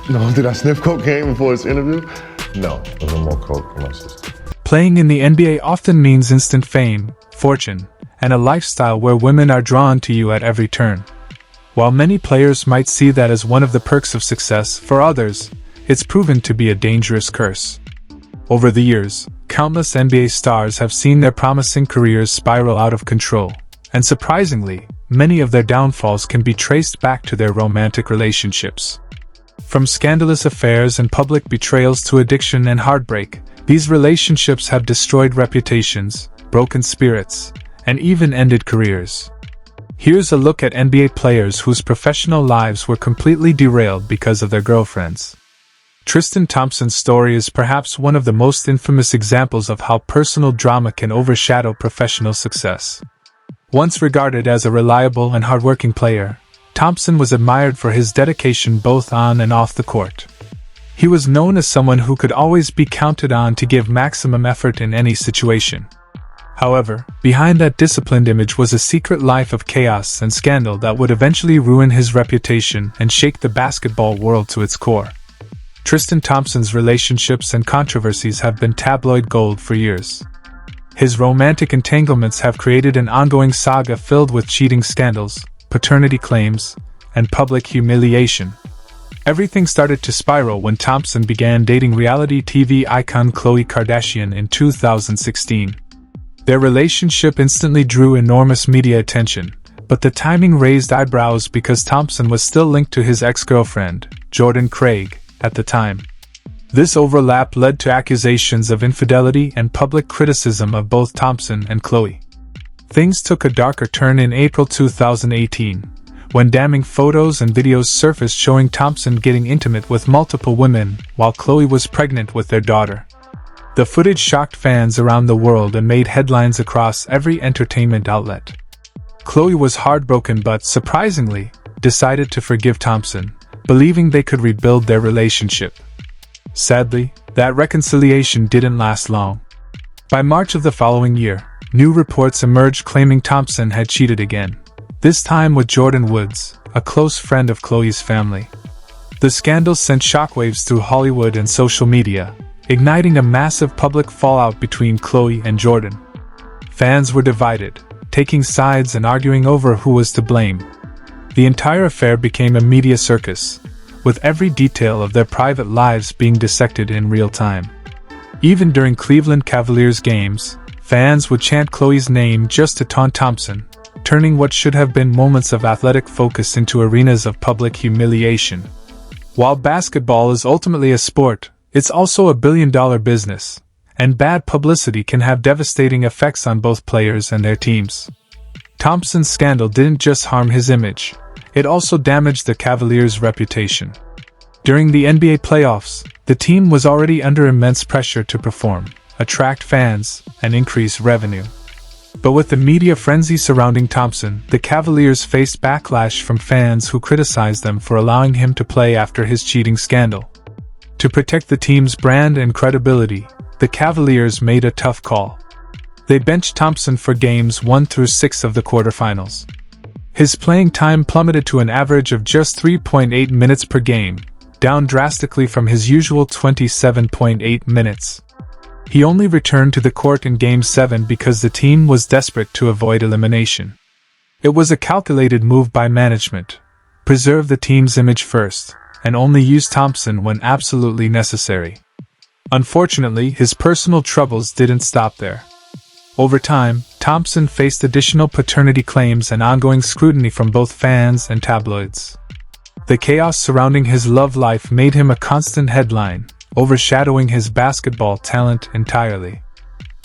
No, did I sniff cocaine before this interview? No, a little more coke in my system. Playing in the NBA often means instant fame, fortune, and a lifestyle where women are drawn to you at every turn. While many players might see that as one of the perks of success, for others, it's proven to be a dangerous curse. Over the years, countless NBA stars have seen their promising careers spiral out of control, and surprisingly, many of their downfalls can be traced back to their romantic relationships. From scandalous affairs and public betrayals to addiction and heartbreak, these relationships have destroyed reputations, broken spirits, and even ended careers. Here's a look at NBA players whose professional lives were completely derailed because of their girlfriends. Tristan Thompson's story is perhaps one of the most infamous examples of how personal drama can overshadow professional success. Once regarded as a reliable and hardworking player, Thompson was admired for his dedication both on and off the court. He was known as someone who could always be counted on to give maximum effort in any situation. However, behind that disciplined image was a secret life of chaos and scandal that would eventually ruin his reputation and shake the basketball world to its core. Tristan Thompson's relationships and controversies have been tabloid gold for years. His romantic entanglements have created an ongoing saga filled with cheating scandals, paternity claims, and public humiliation. Everything started to spiral when Thompson began dating reality TV icon Khloe Kardashian in 2016. Their relationship instantly drew enormous media attention, but the timing raised eyebrows because Thompson was still linked to his ex-girlfriend, Jordan Craig, at the time. This overlap led to accusations of infidelity and public criticism of both Thompson and Khloe. Things took a darker turn in April 2018, when damning photos and videos surfaced showing Thompson getting intimate with multiple women while Khloe was pregnant with their daughter. The footage shocked fans around the world and made headlines across every entertainment outlet. Khloe was heartbroken but, surprisingly, decided to forgive Thompson, believing they could rebuild their relationship. Sadly, that reconciliation didn't last long. By March of the following year, new reports emerged claiming Thompson had cheated again, this time with Jordan Woods, a close friend of Khloe's family. The scandal sent shockwaves through Hollywood and social media, igniting a massive public fallout between Khloe and Jordan. Fans were divided, taking sides and arguing over who was to blame. The entire affair became a media circus, with every detail of their private lives being dissected in real time. Even during Cleveland Cavaliers games, fans would chant Khloe's name just to taunt Thompson, turning what should have been moments of athletic focus into arenas of public humiliation. While basketball is ultimately a sport, it's also a billion-dollar business, and bad publicity can have devastating effects on both players and their teams. Thompson's scandal didn't just harm his image, it also damaged the Cavaliers' reputation. During the NBA playoffs, the team was already under immense pressure to perform, attract fans, and increase revenue. But with the media frenzy surrounding Thompson, the Cavaliers faced backlash from fans who criticized them for allowing him to play after his cheating scandal. To protect the team's brand and credibility, the Cavaliers made a tough call. They benched Thompson for games 1 through 6 of the quarterfinals. His playing time plummeted to an average of just 3.8 minutes per game, down drastically from his usual 27.8 minutes. He only returned to the court in Game 7 because the team was desperate to avoid elimination. It was a calculated move by management: preserve the team's image first, and only use Thompson when absolutely necessary. Unfortunately, his personal troubles didn't stop there. Over time, Thompson faced additional paternity claims and ongoing scrutiny from both fans and tabloids. The chaos surrounding his love life made him a constant headline, overshadowing his basketball talent entirely.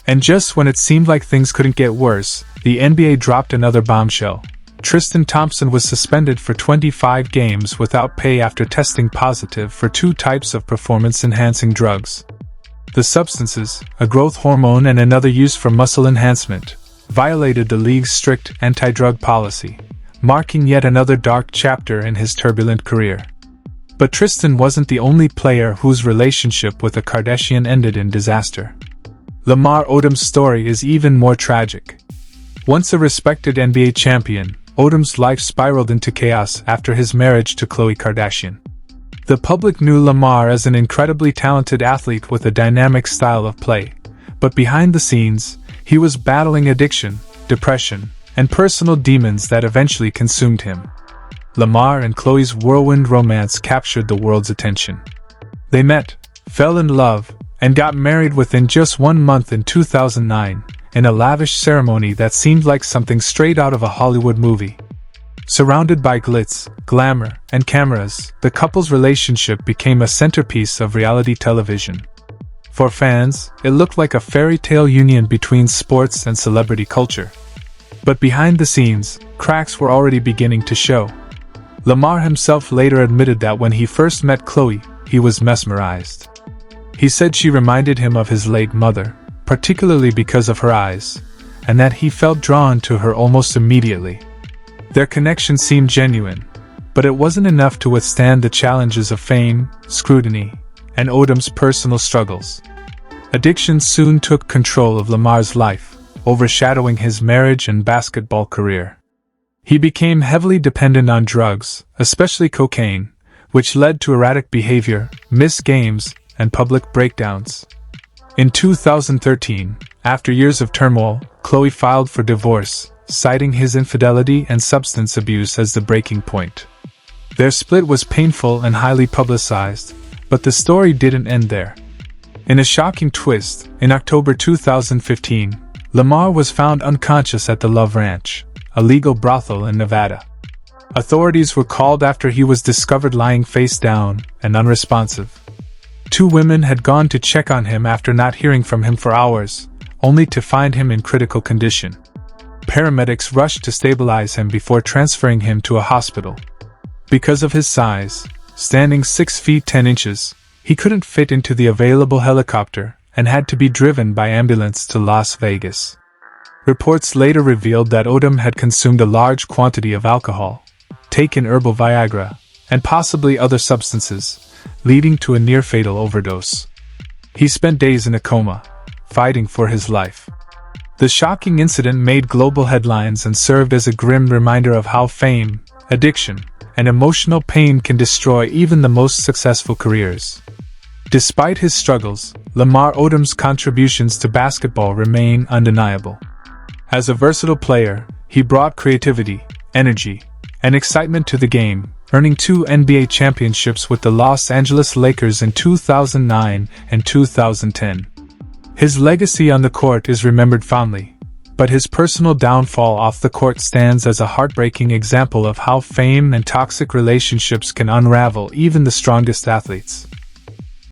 And just when it seemed like things couldn't get worse, the NBA dropped another bombshell. Tristan Thompson was suspended for 25 games without pay after testing positive for 2 types of performance-enhancing drugs. The substances, a growth hormone and another used for muscle enhancement, violated the league's strict anti-drug policy, marking yet another dark chapter in his turbulent career. But Tristan wasn't the only player whose relationship with a Kardashian ended in disaster. Lamar Odom's story is even more tragic. Once a respected NBA champion, Odom's life spiraled into chaos after his marriage to Khloe Kardashian. The public knew Lamar as an incredibly talented athlete with a dynamic style of play, but behind the scenes, he was battling addiction, depression, and personal demons that eventually consumed him. Lamar and Chloe's whirlwind romance captured the world's attention. They met, fell in love, and got married within just 1 month in 2009, in a lavish ceremony that seemed like something straight out of a Hollywood movie. Surrounded by glitz, glamour, and cameras, the couple's relationship became a centerpiece of reality television. For fans, it looked like a fairy tale union between sports and celebrity culture. But behind the scenes, cracks were already beginning to show. Lamar himself later admitted that when he first met Chloe, he was mesmerized. He said she reminded him of his late mother, particularly because of her eyes, and that he felt drawn to her almost immediately. Their connection seemed genuine, but it wasn't enough to withstand the challenges of fame, scrutiny, and Odom's personal struggles. Addiction soon took control of Lamar's life, overshadowing his marriage and basketball career. He became heavily dependent on drugs, especially cocaine, which led to erratic behavior, missed games, and public breakdowns. In 2013, after years of turmoil, Chloe filed for divorce, citing his infidelity and substance abuse as the breaking point. Their split was painful and highly publicized, but the story didn't end there. In a shocking twist, in October 2015, Lamar was found unconscious at the Love Ranch, a legal brothel in Nevada. Authorities were called after he was discovered lying face down and unresponsive. 2 women had gone to check on him after not hearing from him for hours, only to find him in critical condition. Paramedics rushed to stabilize him before transferring him to a hospital. Because of his size, standing 6 feet 10 inches, he couldn't fit into the available helicopter and had to be driven by ambulance to Las Vegas. Reports later revealed that Odom had consumed a large quantity of alcohol, taken herbal Viagra, and possibly other substances, leading to a near-fatal overdose. He spent days in a coma, fighting for his life. The shocking incident made global headlines and served as a grim reminder of how fame, addiction, and emotional pain can destroy even the most successful careers. Despite his struggles, Lamar Odom's contributions to basketball remain undeniable. As a versatile player, he brought creativity, energy, and excitement to the game, earning 2 NBA championships with the Los Angeles Lakers in 2009 and 2010. His legacy on the court is remembered fondly, but his personal downfall off the court stands as a heartbreaking example of how fame and toxic relationships can unravel even the strongest athletes.